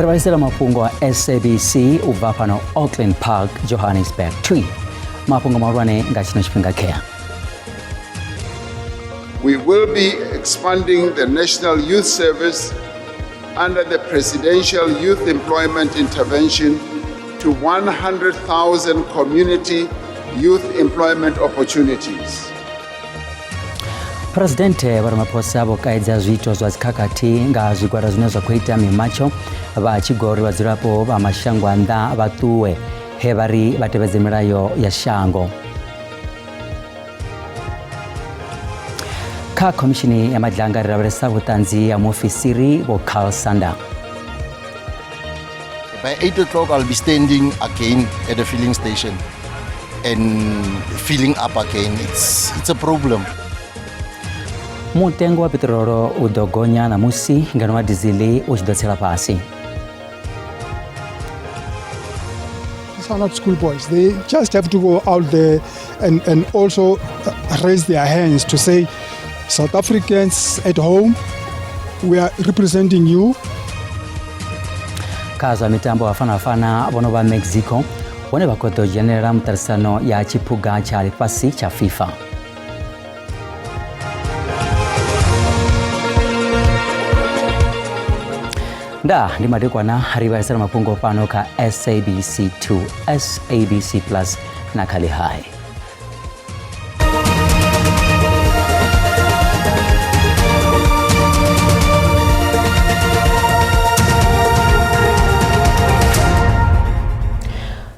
Vaisera Mafhungo wa SABC uvapa no Auckland Park, Johannesburg. Twi Mafhungo marwane ngachino chipinga kea. We will be expanding the National Youth Service under the Presidential Youth Employment Intervention to 100,000 community youth employment opportunities. Presidente Ramaphosa bokaidza zvito zvazikakati nga zvigwada zvinozwa kuita mimacho vachigori vadzirapo vamashango anda vatuwe hevari vatevedze milayo ya shango. Ka komishini ya madlanga riraveresa vutanzi ya muofisiri Carl Sanda. By 8 o'clock I'll be standing again at the filling station and filling up again. It's a problem. Mutengo wa petrolo udogonya na musi ngano wa dizili uchidotsera pasi. These are not schoolboys. They just have to go out there and also raise their hands to say, South Africans at home, we are representing you. Kaza mitambo Bafana Bafana bono ba Mexico wone bakoto general mtarisano ya chipuga cha lipasi cha FIFA. Nda ndi madekwana harivaisera mapungo pano ka SABC2 SABC Plus na kali hai.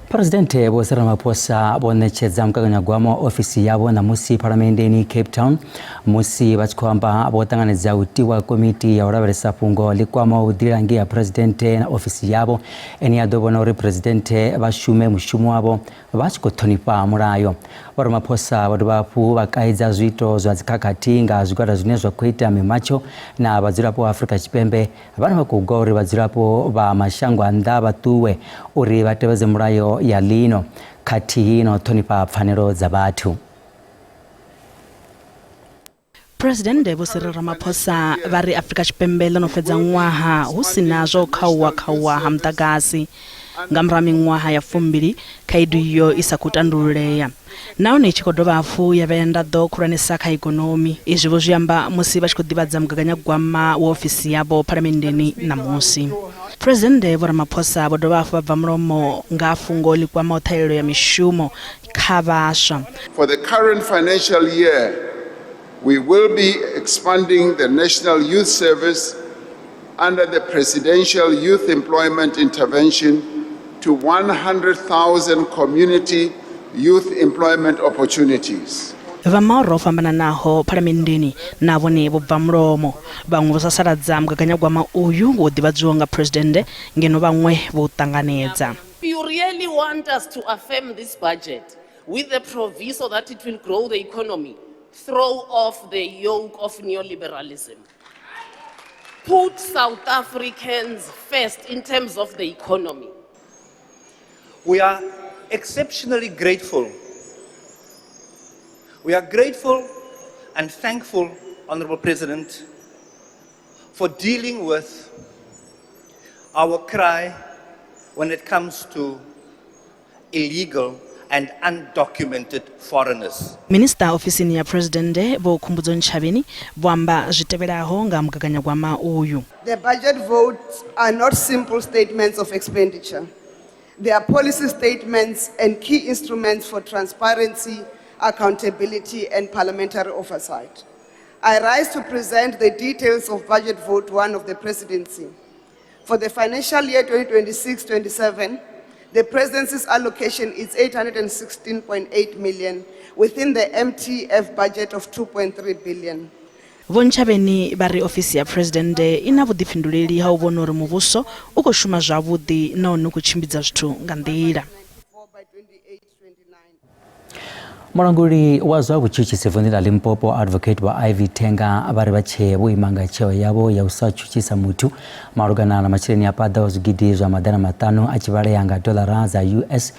Presidente Bosera Ramaphosa bonechedza mukaganyagwamo ofisi yabo na musi parliamenteni Cape Town musi vachikwamba botanganidza utiwa komiti ya uraveresa pungo likwama udirangi ya presidente na ofisi yabo eni yadobona uri presidente vashume mushumo wabo vachikotonipa murayo. Ramaphosa vaduvapu vakaidza zvito zvazikakati nga zvigwada zvinezwa kuita mimacho na vadzirapo Afrika Chipembe vana vakugwa uri vadzirapo va mashango anda vatuwe uri vatevedze murayo ya lino kati hino tonipa pfanelo za bathu. President Bosera Ramaphosa vari Afrika Chipembe lanofedza ngwaha husina zwo khauwa ha mutagasi ngamrami ngwaha ya 2 kaidu iyo isakutanduleya naone chikodoba afu yavenda do kuranisa kha economy izvo zviamba musi vachikodivadza mugaganyagwama wa ofisi yabo parliamenteni na musi. President Ramaphosa bodova afu babva mulomo ngafungo likwama uthailelo ya mishumo khavaswa. For the current financial year, we will be expanding the National Youth Service under the Presidential Youth Employment Intervention to 100,000 community youth employment opportunities. Vamauro fambana naho parliamenteni navone bobva mulomo vamwe vasasaladza mugaganyagwama uyu wodivadziwa nga president ngeno vamwe votanganedza. You really want us to affirm this budget with the proviso that it will grow the economy, throw off the yoke of neoliberalism, put South Africans first in terms of the economy. We are exceptionally grateful. We are grateful and thankful, Honorable President, for dealing with our cry when it comes to illegal and undocumented foreigners. Minister ofisini ya president vokhumbudzo nchaveni vwamba zviteveraho nga mugaganyagwama uyu. The budget votes are not simple statements of expenditure. They are policy statements and key instruments for transparency, accountability and parliamentary oversight. I rise to present the details of Budget Vote 1 of the Presidency. For the financial year 2026-27, the Presidency's allocation is 816.8 million within the MTF budget of 2.3 billion. Vonchaveni vari ofisi ya president ina vudifinduleli ha uvona uri muvuso ukoshuma zwavudi na onu kuchimbidza zwithu nga nḓila. Moranguri wazo buchuchi Tshivenda Limpopo advocate wa Ivy Tenga abari bache buimanga cheo yabo ya usachuchisa mutu marugana na machireni ya pada uzugidizwa madana matano achibare yanga dolara za US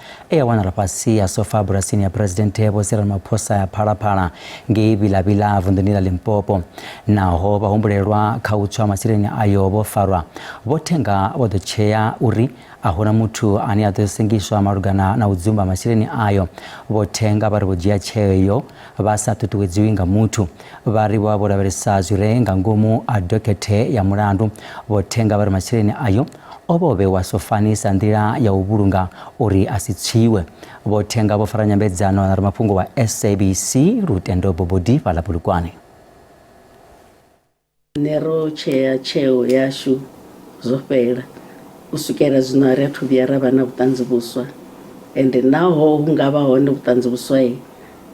wana rapasi ya sofa burasini ya President Ebo Sera Maposa ya parapara nge bila vundunila Limpopo na hoba humburerwa kauchwa machireni ayobo farwa botenga wadochea uri ahona mutu ani atosengishwa marugana na uzumba machireni ayo botenga bari bujia cheyo basa tutuweziwinga mutu bari wabora beresazure ngumu advocate ya murandu botenga bari machireni ayo obobe wasofani sandira ya uburunga uri asichiwe botenga bofaranya mbezano na Mafhungo wa SABC rutendo bobodi pala pulukwani nero cheo yashu zopera usukera zinare tubyara bana butanzi buswa ende naho ungaba hone butanzi buswa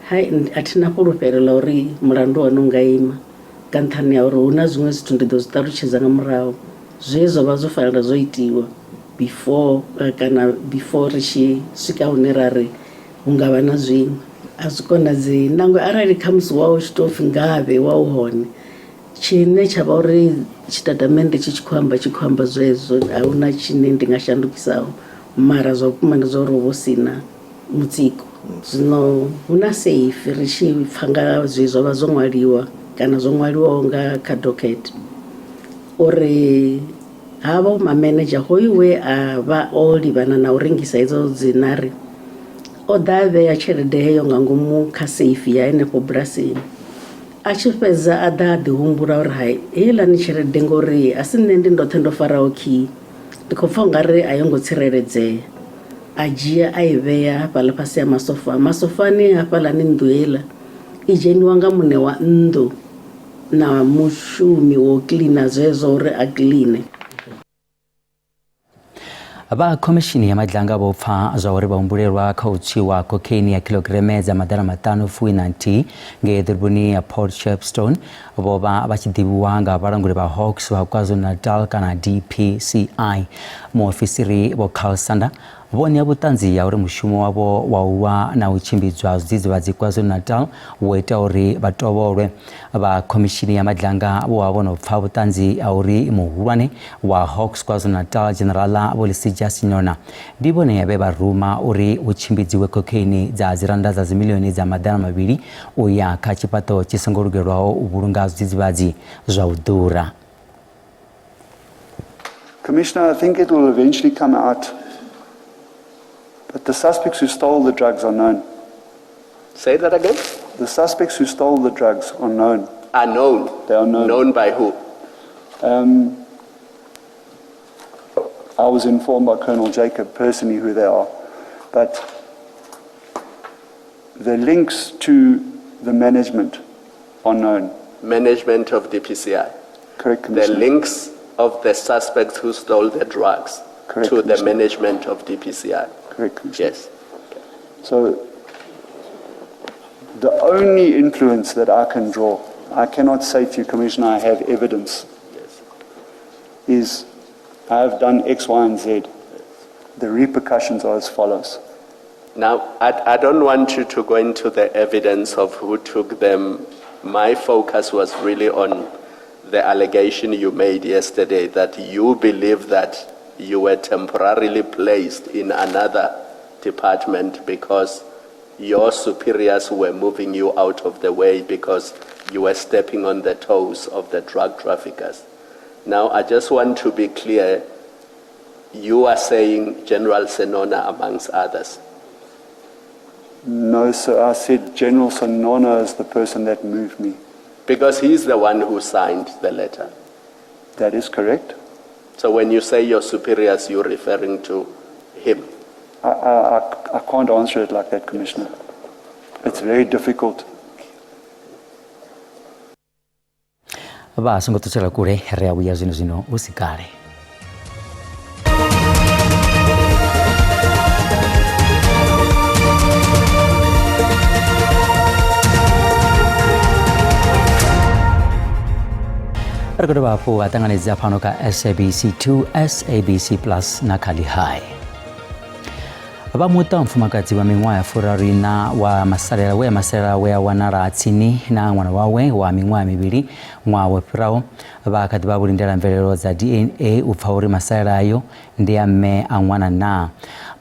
hai atina pulupero lori mulandu wanungaima kanthani ya uri una zimwe zwithu ndi ḓo zitaruchedza nga murahu zwezo vazofanira zoitiwa before rishi swika hune rari ungava na zwiṅwe azwikonadzi nangwe arali khamusi wawo tshitofi ngavhe wawo hone chine tsha vha uri tshitatamende tshi khou amba zwezwo ahuna tshine ndi nga shandukisaho mara zwa vhukuma ndi zwa uri hu sina mutsiko zwino huna safe ri tshi pfa nga zwezwo vha zwo ṅwaliwa kana zwo ṅwaliwaho nga kha docket uri hava manager hoyu we a vha o livhana na u rengisa idzo dzinari o ḓa vhea tshelede heyo nga ngomu kha safe ya henefho bulasini a tshi fhedza a ḓa a ḓihumbula uri hai heiḽani tshelede ngori a si nṋe ndi ndoṱhe ndo faraho key ndi khou pfa ungari a yo ngo tsireledzea a dzhia a i vhea hafhaḽa fhasi ya masofani hafhaḽani nnḓu heiḽa i dzheniwa nga muṋe wa nnḓu na mushumi wo cleaner zwezwo uri a cleane Aba komishini ya madlanga bopfa zwa uri baumburerwa kauchiwa cocaine ya kilograme za madara matano fuinanti nge dirbuni ya Port Shepstone boba bachidibuwa nga barangure ba Hawks wa KwaZulu-Natal kana DPCI mu ofisiri bo Kalsanda boni abutanzi ya uri mushumo wabo wauwa na uchimbidzwa zidzibazi KwaZulu-Natal weta uri batoborwe ba komishini ya madlanga bo wabona upfa butanzi ya uri muhurwane wa Hawks KwaZulu-Natal generala Bolisija Sinyona dibone yabe baruma uri uchimbidziwe cocaine za ziranda za milioni za madana mabiri uya kachipato chisongorugerwaho uburunga zidzibazi zwa udura. Commissioner, I think it will eventually come out that the suspects who stole the drugs are known. Say that again? The suspects who stole the drugs are known. Are known? They are known. Known by who? I was informed by Colonel Jacob personally who they are. But the links to the management are known. Management of DPCI? Correct, Commissioner. The links of the suspects who stole the drugs Correct, to the management of DPCI? Correct, Commissioner. Yes. So the only influence that I can draw, I cannot say to you, Commissioner, I have evidence, Yes. is I have done X, Y, and Z. The repercussions are as follows. Now, I don't want you to go into the evidence of who took them. My focus was really on the allegation you made yesterday that you believe that you were temporarily placed in another department because your superiors were moving you out of the way because you were stepping on the toes of the drug traffickers. Now, I just want to be clear. You are saying General Senona amongst others. No, sir, I said General Sonona is the person that moved me. Because he's the one who signed the letter. That is correct. So when you say your superiors, you're referring to him. I can't answer it like that, Commissioner. It's very difficult. Ba songo tuchela kure rea buya zino usikare. Rekodo bapo atanganiza pano ka SABC 2 SABC Plus na Kali High. Bamuta mfumakadzi wa miṅwaha ya furaru na wa masalera we wanala tsini na mwana wawe wa miṅwaha mivhili ṅwaha wo fhiraho vha kha ḓi vha vhulindela mvelelo dza DNA u pfa uri masalera ayo ndi a mme a ṅwana na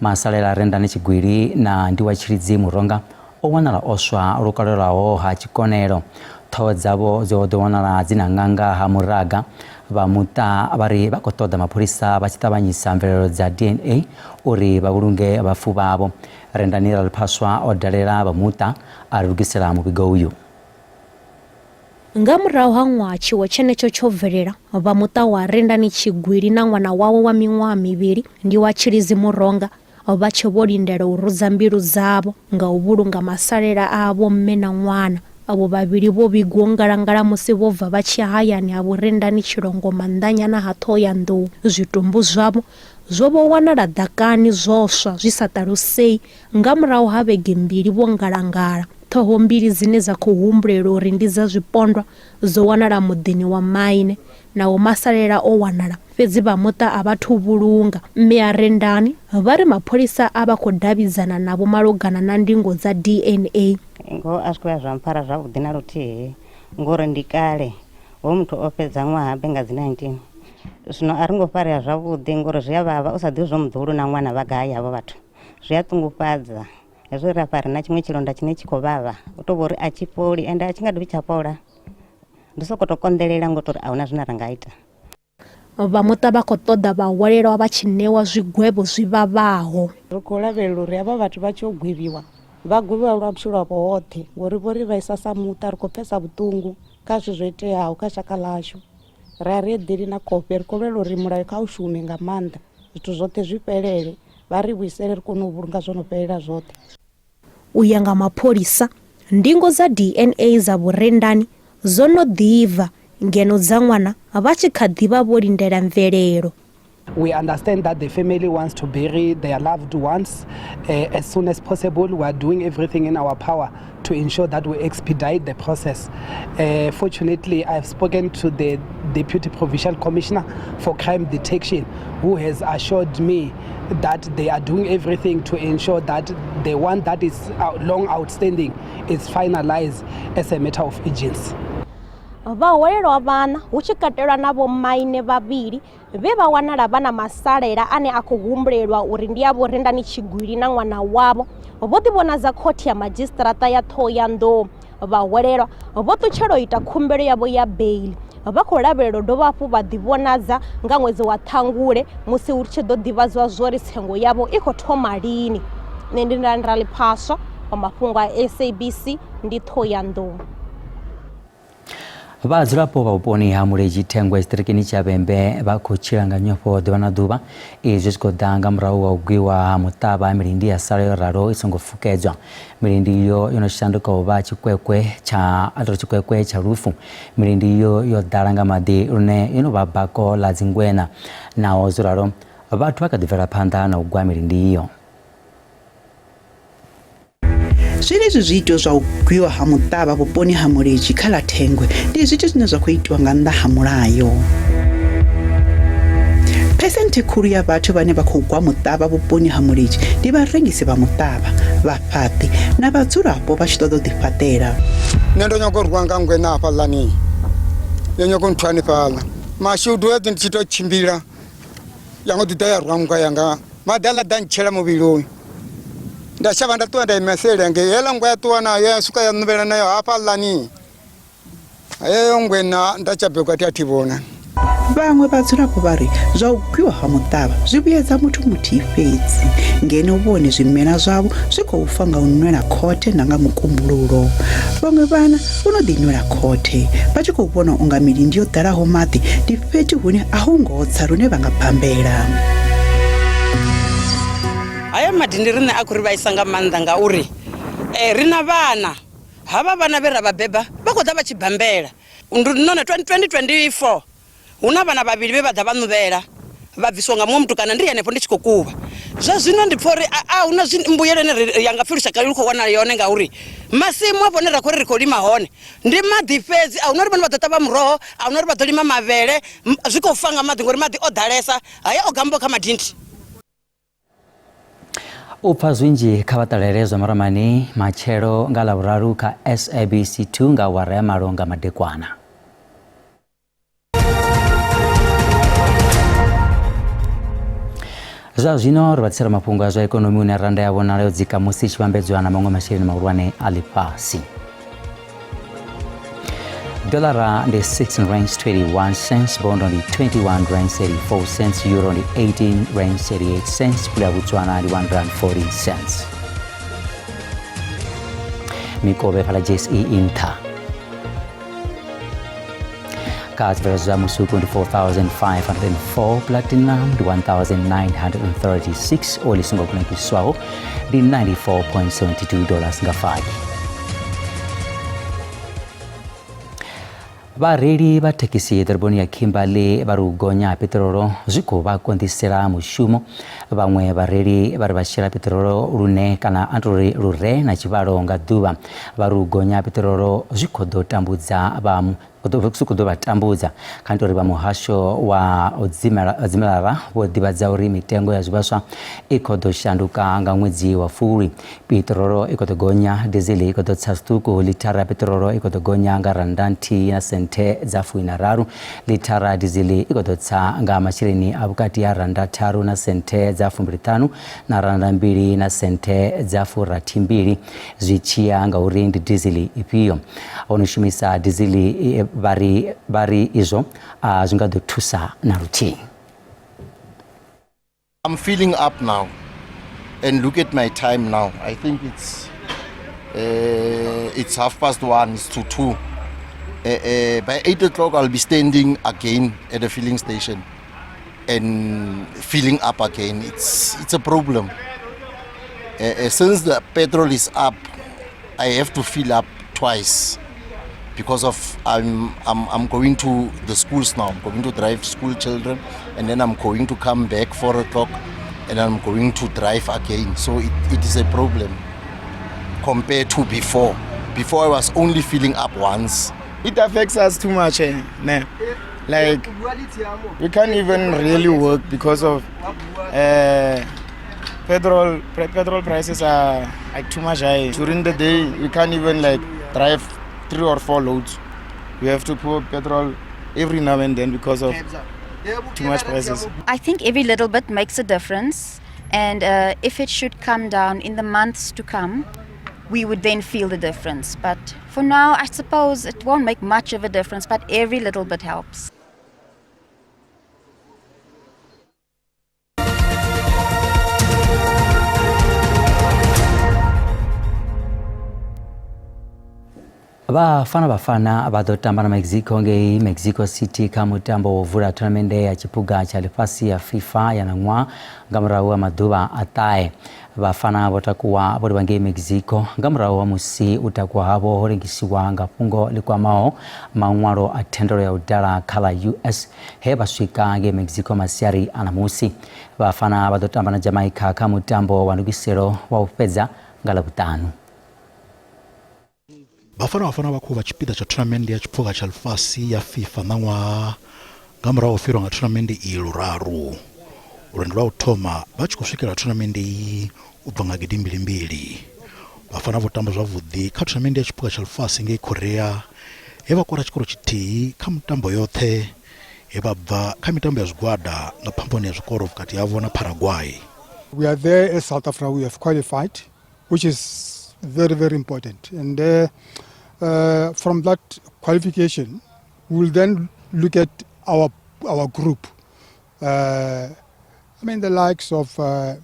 masalera rendani tshigwili na ndi wa tshilidzi muronga o wanala oswa lukalelaho ha tshikonelo ṱhoho dzavho dzo ḓo wanala dzina ṅanga ha muraga vha muta vhari vha khou ṱoḓa mapholisa vha tshi ṱavhanyisa mvelelo dza DNA uri vha vhulunge vhafu vhavho. Rendani Ralphaswa o dalela vha muta a ri lugisela muvhigo uyu. Nga murahu ha ṅwaha tshiwo tshenetsho tsho bvelela vha muta wa Rendani Tshigwili na ṅwana wawe wa miṅwaha mivhili ndi wa Tshilidzi Muronga vha tshe vho lindela u rudza mbilu dzavho nga u vhulunga masalera avho mme na ṅwana. Abo vhavhili vho vhigwa ngalangala musi vho bva vha tshi hayani ha Rendani Tshilongo Mandanyana ha Thohoyandou. Zwitumbu zwavho zwo vho wanala ḓakani zwoswa zwi sa ṱalusei nga murahu ha vhege mbili vho ngalangala. Ṱhoho mbili dzine dza khou humbulela uri ndi dza zwipondwa dzo wanala muḓini wa maine nawo masalera o wanala fhedzi vha muta a vhathu vhulunga. Mme a Rendani vha ri mapholisa a vha khou davhidzana navho malugana na ndingo dza DNA. Ngo asikuya zwa mpfara zwavhuḓi na luthihi ngori ndi kale ho muthu o fhedza ṅwaha benga dzi 19 zwino a ri ngo farea zwavhuḓi ngori zwi a vhavha u sa ḓivhi zwo muḓulu na ṅwana vha gai havho vhathu zwi a ṱungufhadza hezwo ri afha ri na tshiṅwe tshilonda tshine tshi khou vhavha u tou vha uri a tshi fholi ende a tshi nga dovhi tsha fhola ndi sokou tou konḓelela ngo tori a huna zwine ra nga ita. Vha muta vha khou ṱoḓa vhahwelelwa vha tshi ṋewa zwigwevho zwi vhavhaho. Ri khou lavhelela uri havha vhathu vha tshi gwevhiwa vha gwevhiwa lwa vhutshilo havho hoṱhe ngori vho ri vhaisa sa muta ri khou pfesa vhuṱungu kha zwithu zwo iteaho kha shaka ḽashu. Ri a ri eḓeli na kope ri khou lwela uri mulayo kha u shume nga maanḓa zwithu zwoṱhe zwi fhelele vha ri vhuisele ri kone u vhulunga zwo no fhelela zwoṱhe. U ya nga mapholisa ndingo dza DNA dza Rendani dzo no ḓivha ngeno dza ṅwana vha tshi kha ḓivha vho lindela mvelelo. We understand that the family wants to bury their loved ones as soon as possible. We are doing everything in our power to ensure that we expedite the process. Fortunately, I've spoken to the Deputy Provincial Commissioner for Crime Detection, who has assured me that they are doing everything to ensure that the one that is long outstanding is finalized as a matter of urgency. Vhahwelelwa vhana hu tshi katelwa na vho maine vhavhili vhe vha wanala vha na masalera ane a khou humbulelwa uri ndi a vho Rendani Tshigwili na ṅwana wavho vho ḓivhonadza khothe ya madzhisiṱiraṱa ya Thohoyandou. Vhahwelelwa vho ṱutshela u ita khumbelo yavho ya bail vha khou lavhelela dovha hafhu vha ḓivhonadza nga ṅwedzi wa Ṱhangule musi hu tshi ḓo ḓivhadzwa zwori tsengo yavho i khou thoma lini. Nṋe ndi Ralphaswa wa mafhungo a SABC ndi Thohoyandou. Vhadzulapo vha vhuponi ha Muleji Thengwe tshiṱirikini tsha Vhembe vha khou tshila nga nyofho ḓuvha na ḓuvha izwi zwi khou ḓa nga murahu wa u gwiwa ha muṱavha milindi ya sala yo ralo i songo fukedzwa. Milindi iyo yo no shanduka u vha tshikwekwe tsha lufu. Milindi iyo yo ḓala nga maḓi lune yo no vha bako ḽa dzingwena naho zwo ralo vhathu vha kha ḓi bvela phanḓa na u gwa milindi iyo. Zwenezwi zwiito zwa u gwiwa ha muṱavha vhuponi ha Muleji kha ḽa Thengwe ndi zwithu zwine zwa khou itiwa nga nnḓa ha mulayo. Phesenthe khulu ya vhathu vhane vha khou gwa muṱavha vhuponi ha Muleji ndi vharengisi vha muṱavha, vhafhaṱi na vhadzulapo vha tshi ṱoḓa u ḓifhaṱela. Nṋe ndo nyaga u rwa nga ngwena hafhaḽani yo nyaga u nthu hanefhaḽa mashudu edzo ndi tshi tou tshimbila ya ngo ḓi ḓa ya rwa nga yanga maḓi aḽa ḓa ntshela muvhiloni. Nda shavha nda ṱuwa nda imesela nge hela ngwe ya ṱuwa nayo ya suka ya nuvhela nayo hafhaḽani heyo ngwena nda tsha begwa thi vhona. Vhaṅwe vhadzulapo vha ri zwa u gwiwa ha muṱavha zwi vhuyedza muthu muthihi fhedzi ngeno vhone zwimela zwavho zwi khou fa nga u nwela khothe na nga mukumbululo. Vhaṅwe vhana vho no ḓi nwela khothe vha tshi khou vhona unga milindi yo ḓalaho maḓi ndi fhethu hune a hu ngo tsa lune vha nga bambela. Hayo madindi rine a khou ri vhaisa nga maanḓa ngauri ri na vhana havha vhana vhe ra vha beba vha khou ḓa vha tshi bambela. None 2024 hu na vhana vhavhili vhe vha ḓa vha nuvhela vha bviswa nga muṅwe mutukana ndi henefho ndi tshi khou kuvha. Zwa zwino ndi pfha uri hu na mbuyelo ine ya nga pfhi lushaka lu khou wanala yone ngauri masimu afho ne ra khou ri khou lima hone ndi maḓi fhedzi a hu na uri vhana vha ḓo ṱavha muroho a hu na uri vha ḓo lima mavhele zwi khou fa nga maḓi ngori maḓi o ḓalesa haya o gambo kha madindi. upfa zwinji kha vatalelezo maramani machero nga lavuraru kha SABC 2 nga wara ya malonga madekwana. Zwa zwino rivatsira mafhungo a zwa ikonomi une randa ya vona leo dzika musi tshivambedzwa na maṅwe masheleni mahulwane a ḽifhasi. Dollar ndi 16 rands 21 cents, bond ndi 21 rands 34 cents, euro ndi 18 rands 38 cents, pula ya Botswana ndi 1 rand 40 cents. Mikobe phala JSE Inter. Cards versus Musuku ndi 4,504, platinum ndi 1,936, oil singo kuna kiswaho ndi $94.72 nga fagi. Vareli va thekisi ḓoroboni ya Kimberley vari u gonya petrolo zwi khou vha konḓisela mushumo. Vhaṅwe vhareili vari vha shela petrolo lune kana antori lure na tshivhalo nga ḓuvha. Vari u gonya petrolo zwi khou ḓo tambudza vha tambudza kantori vha muhasho wa dzimelara vho ḓivhadza uri mitengo ya zwivhaswa i khou ḓo shanduka nga ṅwedzi wa Fulwi. Petrolo i khou ḓo gonya, diesel i khou ḓo tsa zwiṱuku, lithara ya petrolo i khou ḓo gonya nga randa nthihi na senthe dza 13, lithara ya diesel i khou ḓo tsa nga masheleni a vhukati ya randa 3 na senthe dza 15 na randa 2 na senthe dza 42, zwi tshi ya nga uri ndi diesel ifhio. Ono shumisa diesel vari izwo zwi nga ḓo thusa na luthihi. I'm filling up now and look at my time now. I think it's 1:30, it's to 2. By 8 o'clock I'll be standing again at the filling station and filling up again. It's a problem. Since the petrol is up, I have to fill up twice. Because of I'm going to the schools now. I'm going to drive school children, and then I'm going to come back 4 o'clock, and I'm going to drive again. So it is a problem compared to before. Before I was only filling up once. It affects us too much, like we can't even really work because of petrol prices are like too much high. During the day, we can't even like drive 3 or 4 loads. We have to pour petrol every now and then because of too much prices. I think every little bit makes a difference, and if it should come down in the months to come, we would then feel the difference. But for now, I suppose it won't make much of a difference, but every little bit helps. Bafana Bafana vadotamba na Mexico ngei Mexico City kha mutambo wovula tournament ya chipuga cha ḽifhasi ya FIFA ya ṅwaha nga murahu ha maḓuvha a ṱahe. Bafana vho takuwa vho livha ngei Mexico nga murahu ha musi u takuwa havho ho lengisiwa nga fhungo ḽi kwamaho maṅwalo a thendelo ya u dala kha ḽa US he vha swika ngei Mexico masiari a ṋamusi. Bafana vha ḓo tamba na Jamaica kha mutambo wa ndugiselo wa u fhedza nga ḽavhuṱanu. Bafana Bafana vha khou vha tshipiḓa tsha tournament ya tshiphuga tsha ḽifhasi ya FIFA ṋaṅwaha nga murahu ha u fhirwa nga tournament iyi luraru. Lwendo lwa u thoma vha tshi khou swikela tournament iyi u bva nga gidi mbili. Bafana vho tamba zwavhuḓi kha tournament ya tshiphuga tsha ḽifhasi ngei Korea he vha kora tshikoro tshithihi kha mitambo yoṱhe he vha bva kha mitambo ya zwigwada nga phambano ya zwikoro vhukati havho na Paraguay. We are there as South Africa. We have qualified, which is very, very important. And from that qualification, we'll then look at our group. I mean, the likes of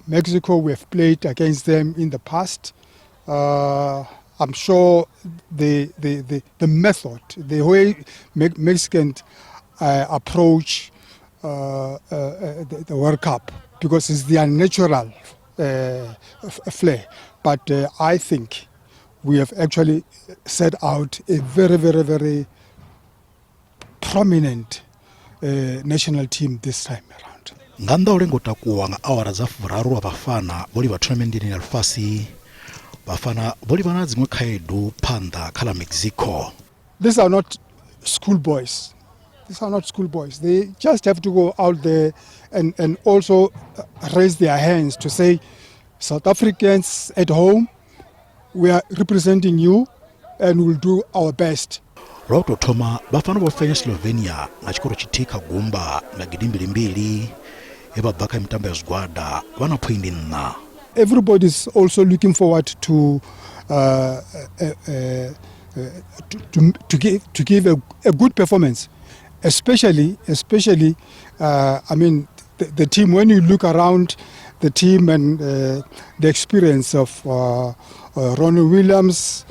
Mexico, we have played against them in the past. I'm sure the method, the way Mexicans approach the World Cup, because it's their natural flair. But I think we have actually set out a very, very, very prominent national team this time around. Nga nnḓa u lenga u takuwa nga awara dza furaru Bafana vho livha tournamentini ya ḽifhasi. Bafana vho livha na dziṅwe khaedu phanḓa kha ḽa Mexico. These are not schoolboys. These are not schoolboys. They just have to go out there and also raise their hands to say South Africans at home, we are representing you and we'll do our best. Rauto Thoma Bafana Bafana Slovenia na chikoro chitika gumba na gidimbili mbili eba baka mitambo ya zgwada wana poindi na. Everybody's also looking forward to give a good performance, especially I mean the team. When you look around the team and the experience of Ronnie Williams,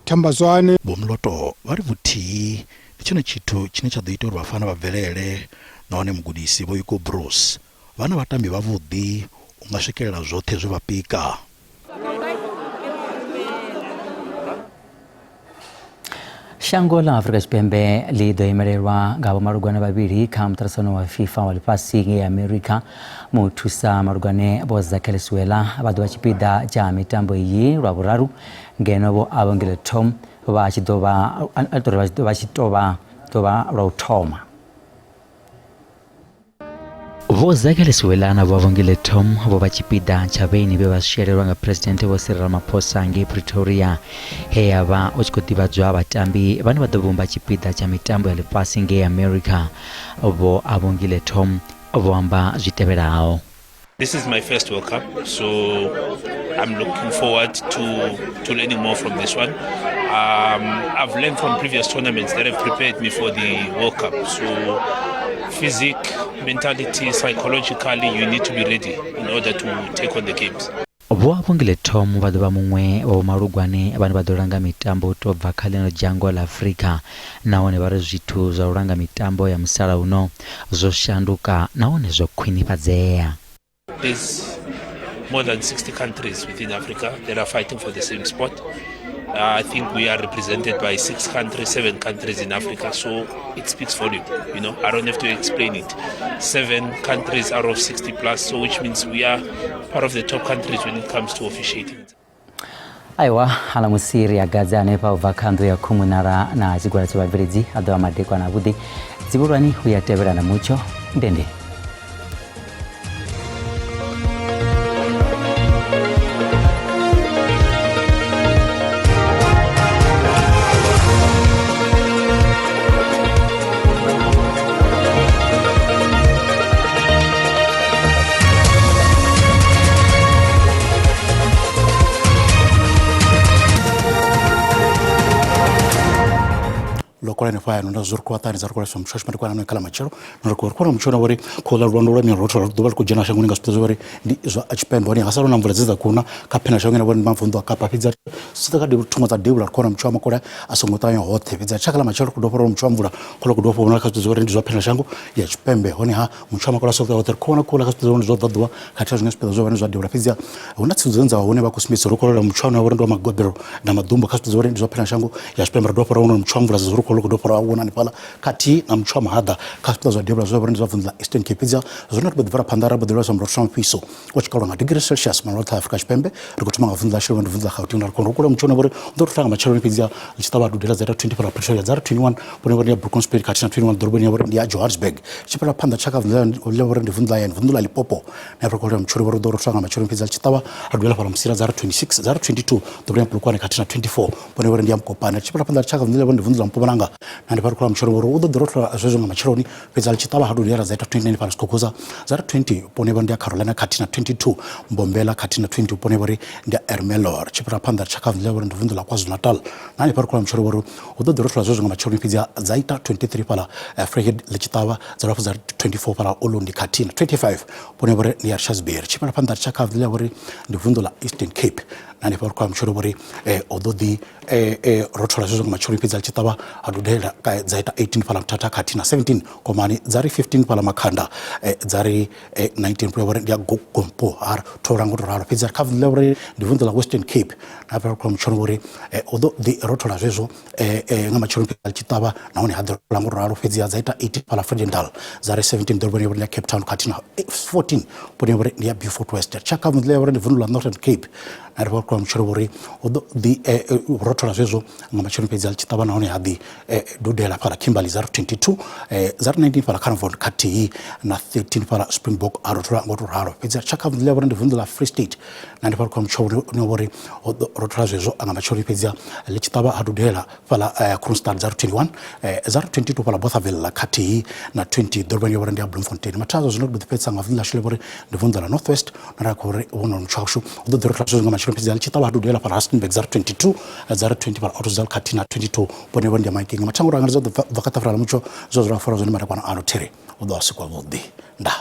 Tambazwane. Bomloto vari vuthi chino chitu chine cha doitor Bafana Bavelele naone mugudisi boyiko Bruce vana vatambi vavudi ungasvikelela zvote zvevapika. Shango la Afrika Tshipembe lidoimererwa ngabo marugwane babiri kha mutarisano wa FIFA wa lifasi ya America muthusa marugwane bozakeleswela abadu bachipida cha mitambo iyi lwavuraru ngenobo abongile Tom bachitoba lwauthoma. Vozakeleswela na bavongile Tom abo bachipida cha beni bebashererwa nga President Cyril Ramaphosa nge Pretoria heyaba ochikotiba jwa batambi bani badobumba chipida cha mitambo ya lifasi nge America abo abongile Tom abo amba jitebelao. This is my first World Cup, so I'm looking forward to learning more from this one. I've learned from previous tournaments that have prepared me for the World Cup. So physique, mentality, psychologically, you need to be ready in order to take on the games. Obo abongile Tom badoba mumwe o marugwane abantu badoranga mitambo tobva khaleno jango la Africa naone bari zvitu zvauranga mitambo ya musala uno zoshanduka naone zokwinipadzea. There's more than 60 countries within Africa that are fighting for the same spot. I think we are represented by 6 countries, 7 countries in Africa, so it speaks volume. You know, I don't have to explain it. 7 countries out of 60 plus, so which means we are part of the top countries when it comes to officiating. Aiwa hala musiri agaza nepa ovakando ya kumunara na zigwara chibabirizi adawa madekwa na budi ziburwani huyatebera na mucho ndende. Lokora ne faya nunda zurko atani zarko som shosh mari kwa kala machero nurko kwa mchona wori kola rwando ni roto dobal ko jena shangu ngaspito wori ndi zo achipembo ni hasaro namvula ziza kuna kapena shangu na wori mafunda kapa pizza sitaka de tuma za debula kwa mchwa makora asongota yo hote pizza chakala machero ko doporo mchwa mvula kola ko dopo na kaspito wori ndi zo pena shangu ya chipembe honi ha mchwa makora sokta hote kona kola kaspito wori zo dadwa kacha ngaspito zo wori zo debula pizza unatsinzenza wone bakusimiso kola mchwa na wori ndo magobero na madumba kaspito wori ndi zo pena shangu ya chipembe doporo uno mchwa mvula zo ko doporo awona ni pala kati na mchwa mahada kaspita za debla zo brand zo vundla Eastern Cape za zona kubadvara pandara badela som rosham piso wachikalo na degree Celsius man North Africa Chipembe rikutuma vundla shiro vundla Gauteng na kono kula mchona bore ndotanga machero pizza chitaba dudela za 20 para Pretoria za 21 pone bore Broken Spirit kati na 21 dorobeni ya bore ya Johannesburg chipala panda chaka vundla bore vundla ya vundla Lipopo na prokola mchoro bore ndotanga machero pizza chitaba adwela para msira za 26 za 22 dorobeni kulukwane kati na 24 pone bore ya mkopana chipala panda chaka vundla bore vundla Mpumalanga nandi parikula mchoro bore udo dorotla azwezo machironi pezal chitaba hadu lera za 29 para skokoza za 20 pone bore ya Carolina kati na 22 Mbombela kati na 20 pone bore ya Ermelor chipala panda chaka vundla bore vundla KwaZulu Natal nandi parikula mchoro bore udo dorotla azwezo machironi pizza zaita 23 para Freehead lechitaba za 24 para Olundi kati na 25 pone bore ya Shasbear chipala panda chaka vundla bore vundla Eastern Cape nani parikula mchoro bore ododi rotola azwezo machironi pizza chitaba hadu lera zaita 18 pala Mtata kati na 17 komani zari 15 pala Makhanda zari 19 pala ya Gompo har torango raro pizza kavle bore ndivundla Western Cape na parikula mchoro bore odo di rotola azwezo ngama chironi pizza chitaba naone hadu lango raro pizza zaita 18 pala Fredendal zari 17 dorobeni bore ya Cape Town kati na 14 pone bore ya Beaufort West chaka vundle bore ndivundla Northern Cape na ri kwa mchoro bori di rotora zezo nga machoni pezi alchitaba naone hadi dudela para Kimberley 022 019 para Carnivore Kati na 13 para Springbok arotora ngotoraro pezi chaka vile bora ndivundula Free State na ndipo kwa mchoro ni bori rotora zezo nga machoni pezi alchitaba adudela para Kronstadt 021 022 para Bothaville Kati na 20 Durban bora ndia Bloemfontein matazo zino bidipetsa nga vile shile bori ndivundula Northwest na rakore wono mchoshu the rotora zezo nga machoni pezi alchitaba adudela para Rustenburg 022 020 para Autozal Kati na 22 pone wandi making machango rangazo vakatafra mucho zozora fora zoni mara kwa ano tere odo asikwa vodi nda